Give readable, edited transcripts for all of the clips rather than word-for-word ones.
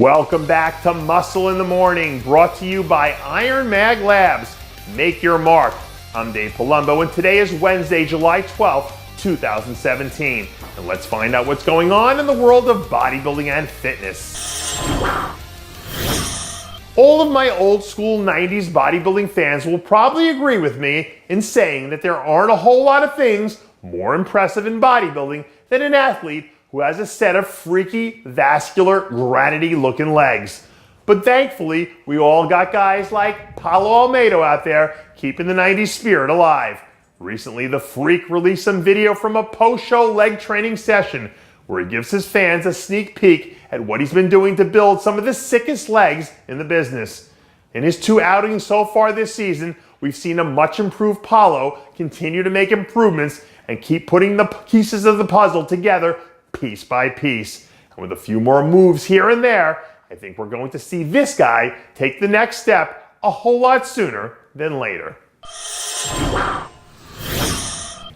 Welcome back to Muscle in the Morning, brought to you by IronMag Labs. Make your mark. I'm Dave Palumbo, and today is Wednesday, July 12th, 2017. And let's find out what's going on in the world of bodybuilding and fitness. All of my old school 90s bodybuilding fans will probably agree with me in saying that there aren't a whole lot of things more impressive in bodybuilding than an athlete who has a set of freaky, vascular, granity-looking legs. But thankfully, we all got guys like Paulo Almeida out there keeping the 90s spirit alive. Recently, the Freak released some video from a post-show leg training session where he gives his fans a sneak peek at what he's been doing to build some of the sickest legs in the business. In his 2 outings so far this season, we've seen a much improved Paulo continue to make improvements and keep putting the pieces of the puzzle together piece by piece. And with a few more moves here and there, I think we're going to see this guy take the next step a whole lot sooner than later.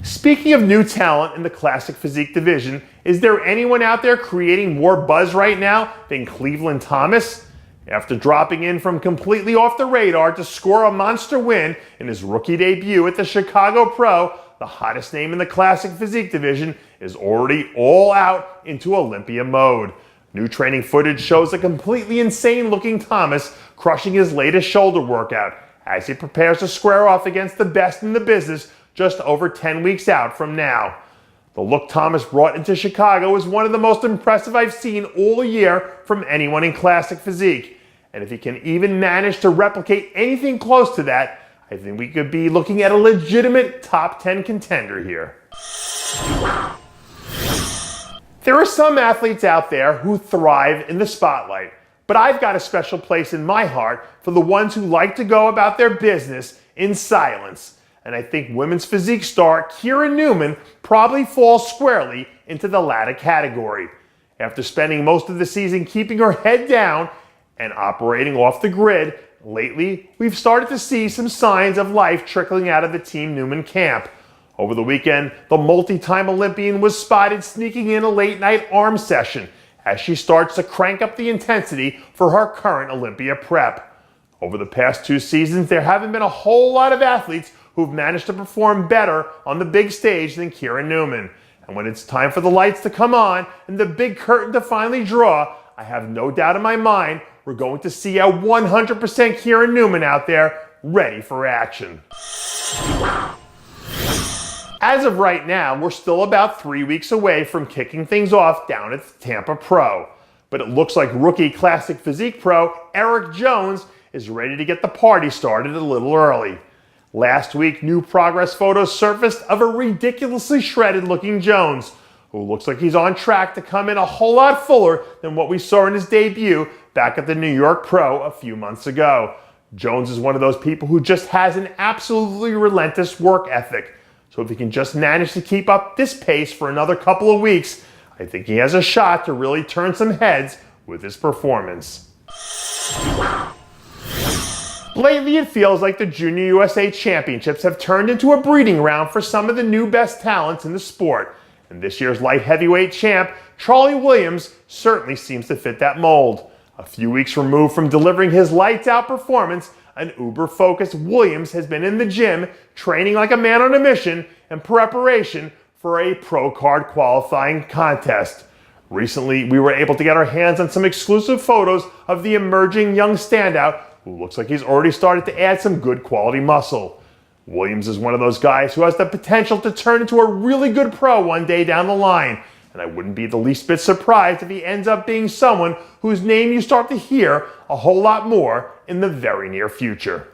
Speaking of new talent in the classic physique division, is there anyone out there creating more buzz right now than Cleveland Thomas? After dropping in from completely off the radar to score a monster win in his rookie debut at the Chicago Pro, the hottest name in the classic physique division is already all out into Olympia mode. New training footage shows a completely insane looking Thomas crushing his latest shoulder workout as he prepares to square off against the best in the business just over 10 weeks out from now. The look Thomas brought into Chicago is one of the most impressive I've seen all year from anyone in classic physique. And if he can even manage to replicate anything close to that, I think we could be looking at a legitimate top 10 contender here. There are some athletes out there who thrive in the spotlight, but I've got a special place in my heart for the ones who like to go about their business in silence. And I think women's physique star Kiran Newman probably falls squarely into the latter category. After spending most of the season keeping her head down and operating off the grid, lately we've started to see some signs of life trickling out of the Team Neuman camp. Over the weekend, the multi-time Olympian was spotted sneaking in a late-night arm session as she starts to crank up the intensity for her current Olympia prep. Over the past 2 seasons, there haven't been a whole lot of athletes who've managed to perform better on the big stage than Kiran Newman. And when it's time for the lights to come on and the big curtain to finally draw, I have no doubt in my mind we're going to see a 100% Kiran Newman out there ready for action. As of right now, we're still about 3 weeks away from kicking things off down at the Tampa Pro. But it looks like rookie classic physique pro Erik Jones is ready to get the party started a little early. Last week, new progress photos surfaced of a ridiculously shredded looking Jones, who looks like he's on track to come in a whole lot fuller than what we saw in his debut back at the New York Pro a few months ago. Jones is one of those people who just has an absolutely relentless work ethic. So if he can just manage to keep up this pace for another couple of weeks, I think he has a shot to really turn some heads with his performance. Lately, it feels like the Junior USA Championships have turned into a breeding ground for some of the new best talents in the sport. And this year's light heavyweight champ, Trolly Williams, certainly seems to fit that mold. A few weeks removed from delivering his lights-out performance, an uber-focused Williams has been in the gym, training like a man on a mission in preparation for a pro card qualifying contest. Recently, we were able to get our hands on some exclusive photos of the emerging young standout who looks like he's already started to add some good quality muscle. Williams is one of those guys who has the potential to turn into a really good pro one day down the line, and I wouldn't be the least bit surprised if he ends up being someone whose name you start to hear a whole lot more in the very near future.